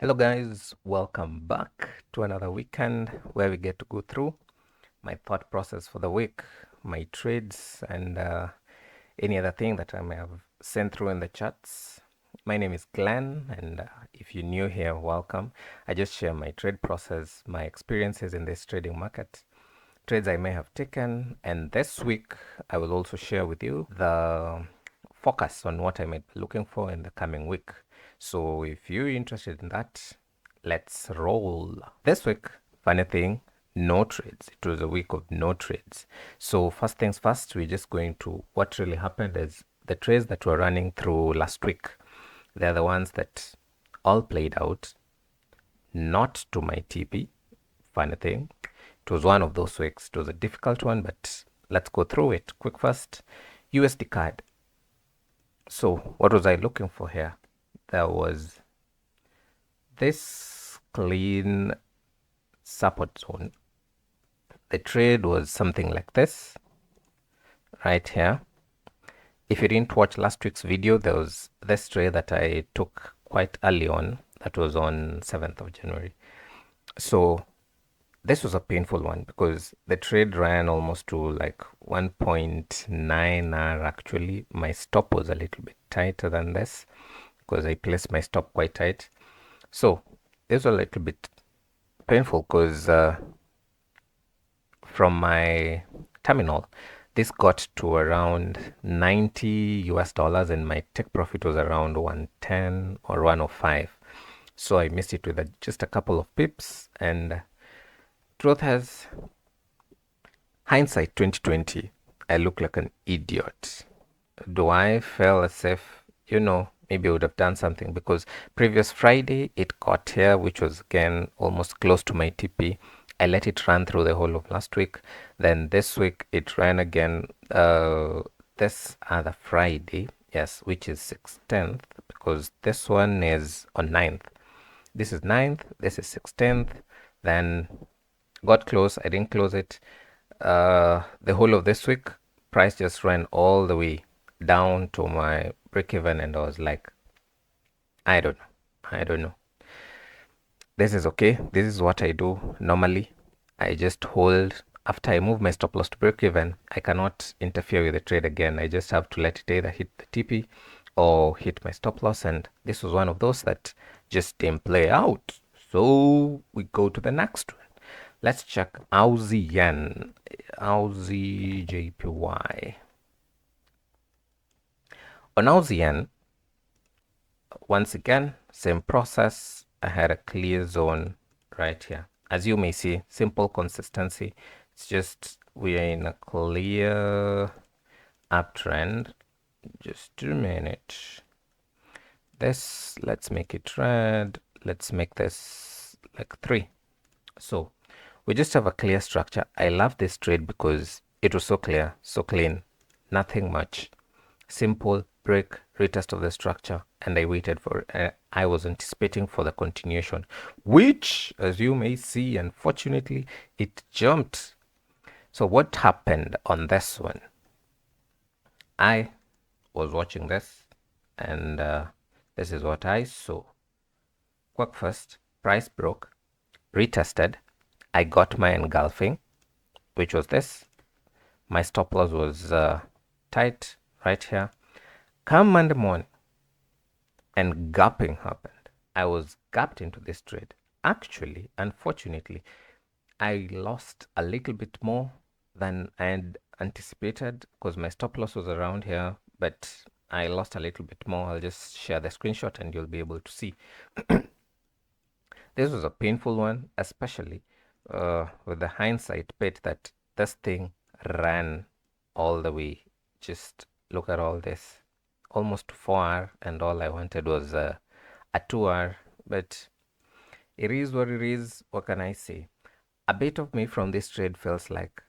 Hello guys, welcome back to another weekend where we get to go through my thought process for the week, my trades, and any other thing that I may have sent through in the chats. My name is Glenn, and if you're new here, welcome. I just share my trade process, my experiences in this trading market, trades I may have taken, and this week I will also share with you the focus on what I might be looking for in the coming week. So if you're interested in that, let's roll. This week, funny thing, no trades. It was a week of no trades. So first things first, we're just going to what really happened is the trades that were running through last week. They're the ones that all played out, not to my TP. Funny thing, it was one of those weeks. It was a difficult one, but let's go through it quick first. USD card. So what was I looking for here? There was this clean support zone. The trade was something like this right here. If you didn't watch last week's video, there was this trade that I took quite early on. That was on 7th of January. So this was a painful one because the trade ran almost to like 1.9 hour. Actually, my stop was a little bit tighter than this because I placed my stop quite tight. So this was a little bit painful because from my terminal, this got to around 90 US dollars and my take profit was around 110 or 105. So I missed it with just a couple of pips, and truth has hindsight 2020, I look like an idiot. Do I feel as if, maybe I would have done something because previous Friday it got here, which was again almost close to my TP. I let it run through the whole of last week. Then this week it ran again this other Friday, yes, which is 16th, because this one is on 9th. This is 9th, this is 16th. Then got close, I didn't close it. The whole of this week, price just ran all the way down to my break even, and I was like, I don't know. This is okay. This is what I do normally. I just hold. After I move my stop loss to break even, I cannot interfere with the trade again. I just have to let it either hit the TP or hit my stop loss, and this was one of those that just didn't play out. So we go to the next one. Let's check Aussie Yen, Aussie JPY. On Aussie Yen, once again, same process. I had a clear zone right here. As you may see, simple consistency. It's just we are in a clear uptrend. Just a minute. This, let's make it red. Let's make this like 3. So we just have a clear structure. I love this trade because it was so clear, so clean, nothing much. Simple break, retest of the structure, and I waited for it. I was anticipating for the continuation, which, as you may see, unfortunately, it jumped. So what happened on this one? I was watching this, and this is what I saw. Quick first, price broke, retested. I got my engulfing, which was this. My stop loss was tight right here. Come Monday morning, and gapping happened. I was gapped into this trade. Actually, unfortunately, I lost a little bit more than I had anticipated because my stop loss was around here, but I lost a little bit more. I'll just share the screenshot and you'll be able to see. This was a painful one, especially with the hindsight bit that this thing ran all the way. Just look at all this. Almost 4 hour, and all I wanted was a 2 hour, but it is what it is. What can I say? A bit of me from this trade feels like,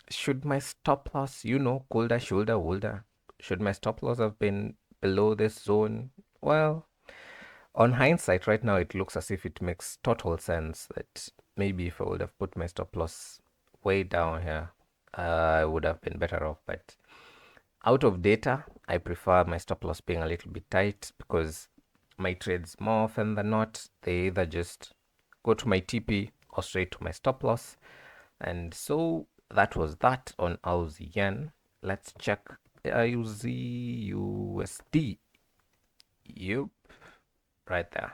should my stop loss, coulda, shoulda, woulda, should my stop loss have been below this zone? Well, on hindsight, right now, it looks as if it makes total sense that maybe if I would have put my stop loss way down here, I would have been better off. But out of data, I prefer my stop loss being a little bit tight because my trades, more often than not, they either just go to my TP or straight to my stop loss. And so that was that on Aussie yen. Let's check AUZ USD. Yep, right there.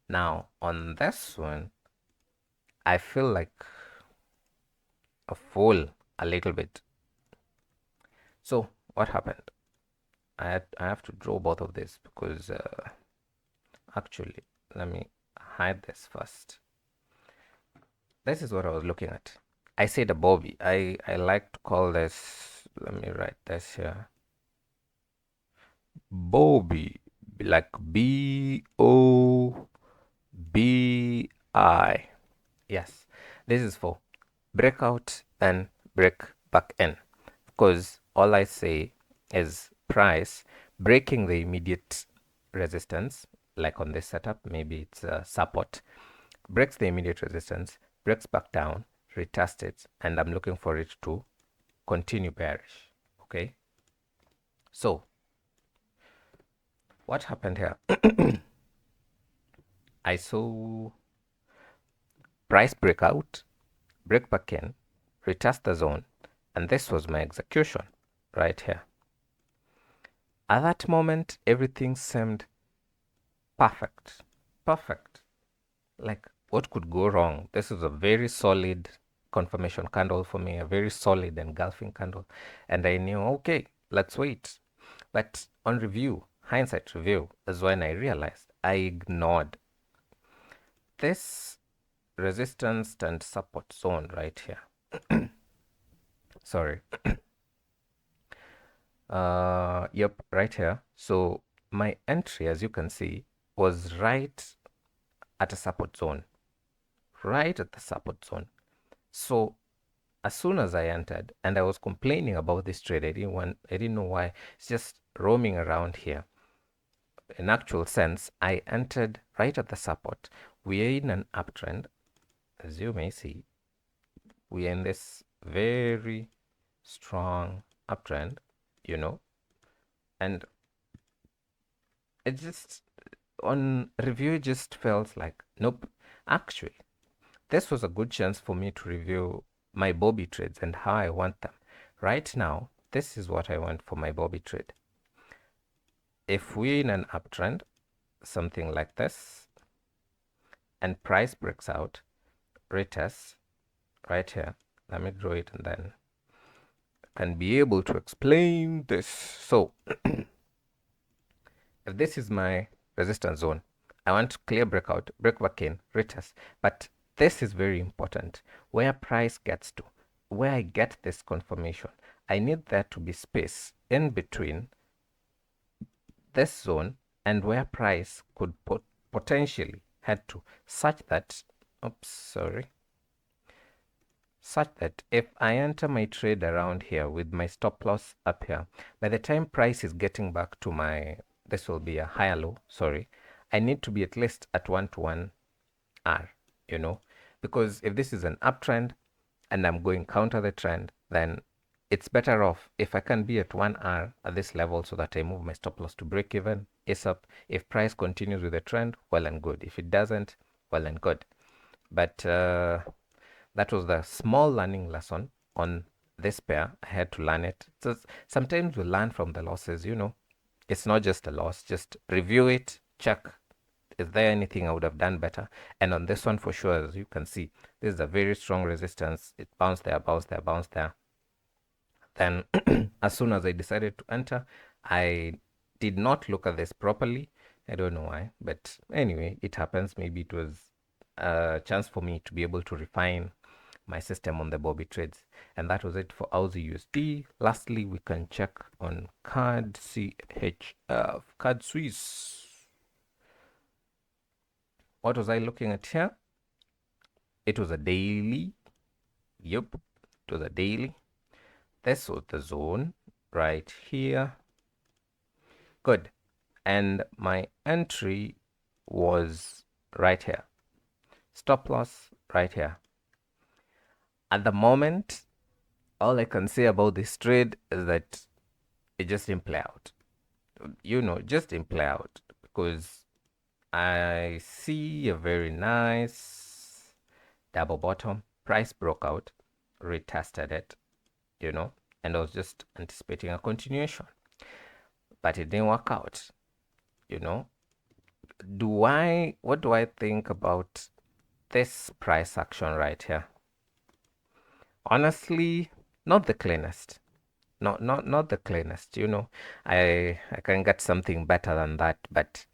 Now on this one, I feel like a fool a little bit. So what happened? I have to draw both of this because actually, let me hide this first. This is what I was looking at. I said a Bobby. I like to call this, let me write this here. Bobby, like BOBI. Yes, this is for breakout and break back in. Because all I say is price breaking the immediate resistance, like on this setup, maybe it's support, breaks the immediate resistance, breaks back down, retest it, and I'm looking for it to continue bearish. Okay, so what happened here? I saw price breakout, break back in, retest the zone, and this was my execution right here. At that moment, everything seemed perfect. Perfect. Like, what could go wrong? This is a very solid confirmation candle for me, a very solid engulfing candle. And I knew, okay, let's wait. But on review, hindsight review, is when I realized I ignored this resistance and support zone right here. Sorry. Yep, right here. So my entry, as you can see, was right at a support zone. Right at the support zone. So as soon as I entered, and I was complaining about this trade, I didn't know why. It's just roaming around here. In actual sense, I entered right at the support. We are in an uptrend, as you may see. We are in this very strong uptrend, you know, and it just on review it just felt like nope. Actually, this was a good chance for me to review my Bobby trades and how I want them. Right now, this is what I want for my Bobby trade. If we're in an uptrend, something like this, and price breaks out, retest right here. Let me draw it and then I can be able to explain this. So if this is my resistance zone, I want to clear breakout, break back in, retest. But this is very important. Where price gets to, where I get this confirmation, I need there to be space in between this zone and where price could potentially head to, such that, such that if I enter my trade around here with my stop loss up here, by the time price is getting back to my, this will be a higher low, sorry, I need to be at least at 1 to 1 R, you know, because if this is an uptrend and I'm going counter the trend, then it's better off if I can be at 1 R at this level so that I move my stop loss to break even ASAP. If price continues with the trend, well and good. If it doesn't, well and good. But that was the small learning lesson on this pair. I had to learn it. So sometimes we learn from the losses, you know. It's not just a loss, just review it, check. Is there anything I would have done better? And on this one, for sure, as you can see, this is a very strong resistance. It bounced there, bounced there, bounced there. Then, as soon as I decided to enter, I did not look at this properly. I don't know why, but anyway, it happens. Maybe it was a chance for me to be able to refine my system on the Bobby trades. And that was it for Aussie USD. Lastly, we can check on CAD CHF, CAD Swiss. What was I looking at here? It was a daily. Yep, it was a daily. This was the zone right here. Good. And my entry was right here. Stop loss right here. At the moment, all I can say about this trade is that it just didn't play out. just didn't play out because I see a very nice double bottom. Price broke out, retested it, and I was just anticipating a continuation, but it didn't work out. You know, what do I think about this price action right here? Honestly, not the cleanest. Not the cleanest. I can get something better than that, but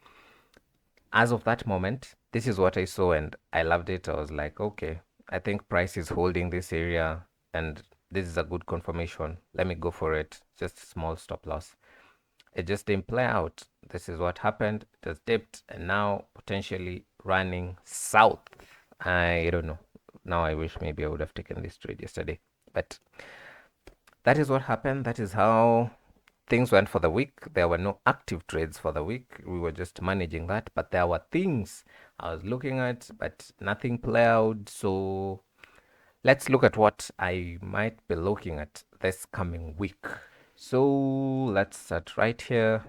as of that moment, this is what I saw and I loved it. I was like, okay, I think price is holding this area and this is a good confirmation. Let me go for it. Just a small stop loss. It just didn't play out. This is what happened. It has dipped and now potentially running south. I don't know. Now I wish maybe I would have taken this trade yesterday. But that is what happened. That is how things went for the week. There were no active trades for the week. We were just managing that. But there were things I was looking at, but nothing played out. So let's look at what I might be looking at this coming week. So let's start right here.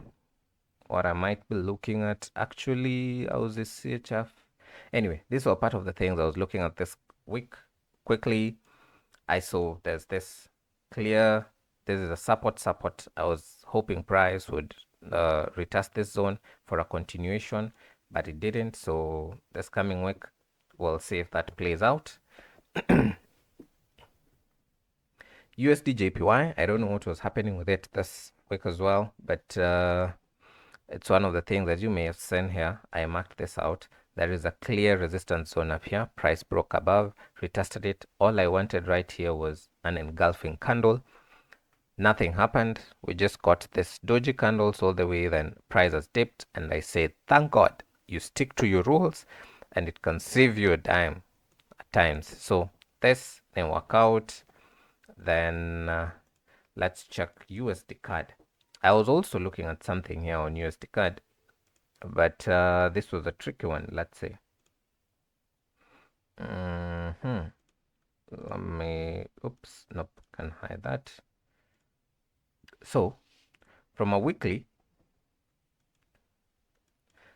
What I might be looking at. Actually, I was a CHF. Anyway, these were part of the things I was looking at this week. Quickly, I saw there's this clear, this is a support. I was hoping price would retest this zone for a continuation, but it didn't. So this coming week, we'll see if that plays out. USD JPY, I don't know what was happening with it this week as well, but it's one of the things that you may have seen here. I marked this out. There is a clear resistance zone up here. Price broke above, retested it. All I wanted right here was an engulfing candle. Nothing happened. We just got this doji candles all the way. Then price has dipped, and I said, thank God you stick to your rules, and it can save you a dime at times. So this didn't work out. Then let's check USD card. I was also looking at something here on USD card, but this was a tricky one, let's say. Let me, oops, nope, can hide that. So from a weekly,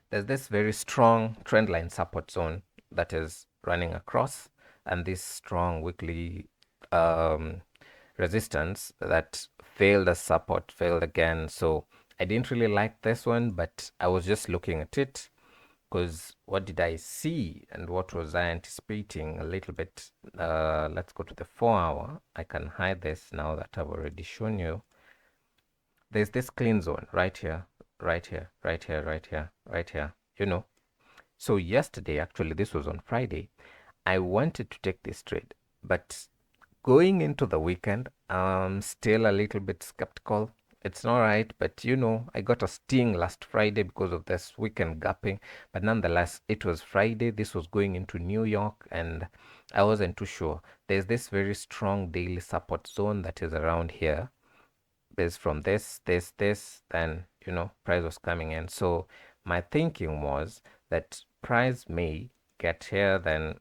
there's this very strong trend line support zone that is running across, and this strong weekly resistance that failed as support, failed again. So I didn't really like this one, but I was just looking at it because what did I see and what was I anticipating a little bit. Let's go to the 4-hour. I can hide this now that I've already shown you. There's this clean zone right here, right here, right here, right here, right here, So yesterday, actually, this was on Friday, I wanted to take this trade, but going into the weekend, I'm still a little bit skeptical. It's not right, but I got a sting last Friday because of this weekend gapping. But nonetheless, it was Friday. This was going into New York, and I wasn't too sure. There's this very strong daily support zone that is around here. Based from this, then price was coming in. So my thinking was that price may get here, then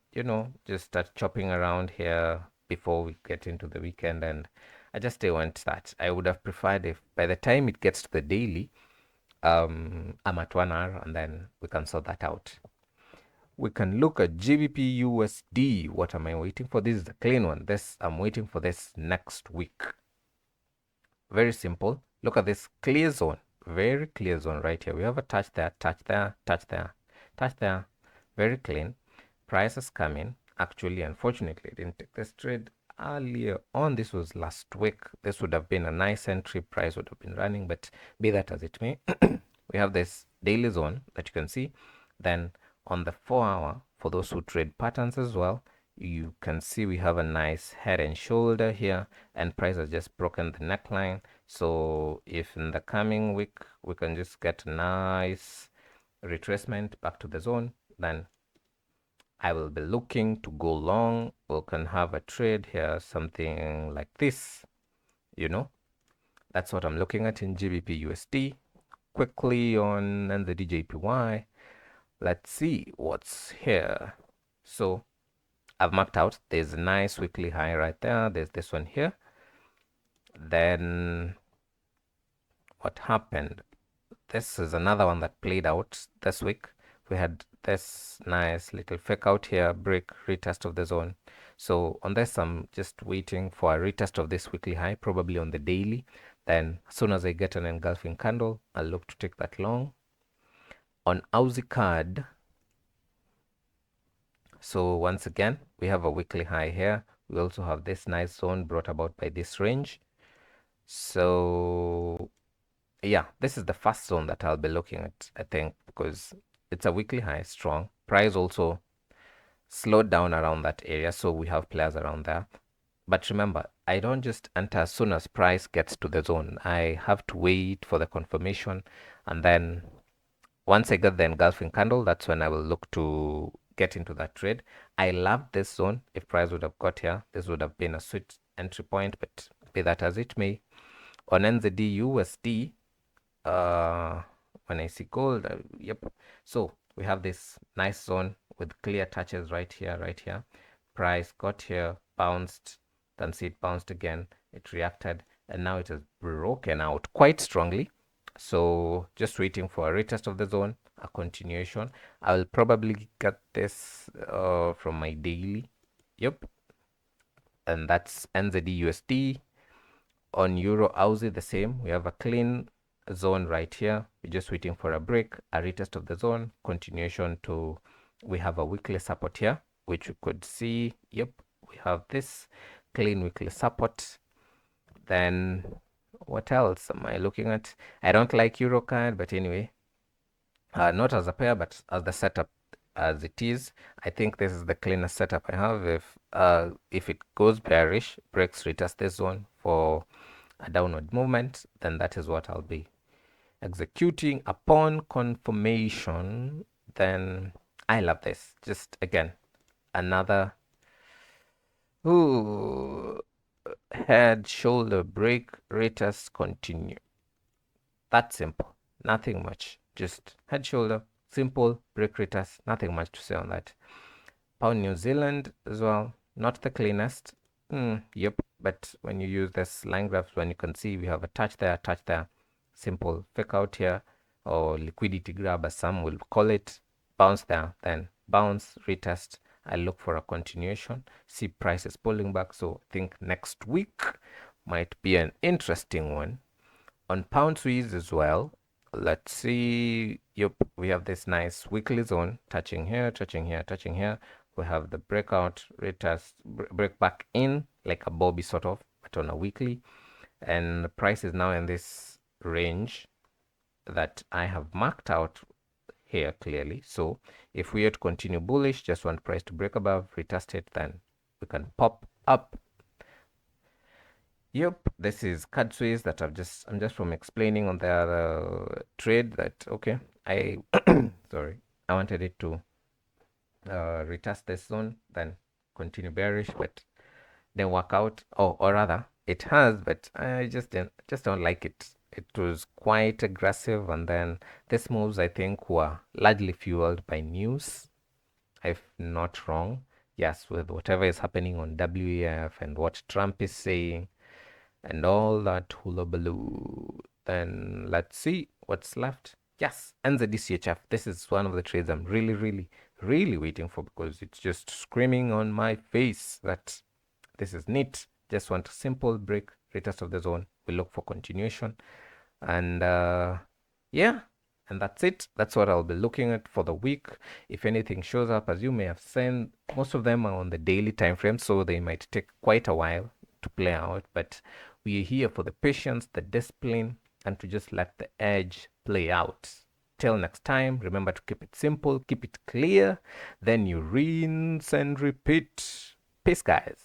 just start chopping around here before we get into the weekend, and I just didn't want that. I would have preferred if by the time it gets to the daily, I'm at 1 hour and then we can sort that out. We can look at GBP USD. What am I waiting for? This is the clean one. I'm waiting for this next week. Very simple. Look at this clear zone. Very clear zone right here. We have a touch there, touch there, touch there, touch there. Very clean. Price is coming. Actually, unfortunately, I didn't take this trade earlier on. This was last week. This would have been a nice entry. Price would have been running, but be that as it may, we have this daily zone that you can see. Then on the 4-hour, for those who trade patterns as well, you can see we have a nice head and shoulder here, and price has just broken the neckline. So if in the coming week we can just get a nice retracement back to the zone, then I will be looking to go long. We can have a trade here, something like this. That's what I'm looking at in GBP USD. Quickly on NZD-JPY, let's see what's here. So I've marked out, there's a nice weekly high right there. There's this one here. Then what happened? this is another one that played out this week. We had this nice little fake out here, break, retest of the zone. So on this, I'm just waiting for a retest of this weekly high, probably on the daily. Then as soon as I get an engulfing candle, I'll look to take that long. On Aussie card, so once again, we have a weekly high here. We also have this nice zone brought about by this range. So yeah, this is the first zone that I'll be looking at, I think, because it's a weekly high, strong. Price also slowed down around that area, so we have players around there. But remember, I don't just enter as soon as price gets to the zone. I have to wait for the confirmation, and then once I get the engulfing candle, that's when I will look to get into that trade. I love this zone. If price would have got here, this would have been a sweet entry point, but be that as it may. On NZD USD, when I see gold, yep. So we have this nice zone with clear touches right here. Price got here, bounced, then see it bounced again, it reacted, and now it has broken out quite strongly. So just waiting for a retest of the zone, a continuation. I will probably get this from my daily. Yep. And that's NZD USD. On Euro Aussie, the same. We have a clean zone right here. We're just waiting for a break, a retest of the zone, continuation to, we have a weekly support here, which you could see. Yep, we have this clean weekly support. Then what else am I looking at? I don't like Euro card, but anyway, not as a pair, but as the setup as it is. I think this is the cleanest setup I have. If it goes bearish, breaks, retest this zone for a downward movement, then that is what I'll be executing upon confirmation. Then I love this. Just again, another head, shoulder, break, retest, continue. That's simple. Nothing much. Just head, shoulder, simple, break, retest. Nothing much to say on that. Pound New Zealand as well. Not the cleanest. Yep. But when you use this line graphs, when you can see we have a touch there, simple fake out here, or liquidity grab as some will call it. Bounce there, then bounce, retest. I look for a continuation. See prices pulling back. So I think next week might be an interesting one. On pound Swiss as well, let's see. Yep, we have this nice weekly zone touching here, touching here, touching here. We have the breakout, retest, break back in like a bobby sort of, but on a weekly. And the price is now in this range that I have marked out here clearly. So if we are to continue bullish, just want price to break above, retest it, then we can pop up. Yep, this is card Swiss that I'm just from explaining on the other trade that okay, I sorry, I wanted it to retest this zone, then continue bearish, but then work out. Or rather, it has, but I just don't like it. It was quite aggressive, and then these moves I think were largely fueled by news, if not wrong. Yes, with whatever is happening on WEF and what Trump is saying and all that hullabaloo. Then let's see what's left. Yes, NZDCHF. This is one of the trades I'm really waiting for, because it's just screaming on my face that this is neat. Just want a simple break, retest of the zone. We look for continuation. And yeah, and that's it. That's what I'll be looking at for the week. If anything shows up, as you may have seen, most of them are on the daily time frame, so they might take quite a while to play out. But we are here for the patience, the discipline, and to just let the edge play out. Till next time, remember to keep it simple, keep it clear, then you rinse and repeat. Peace, guys.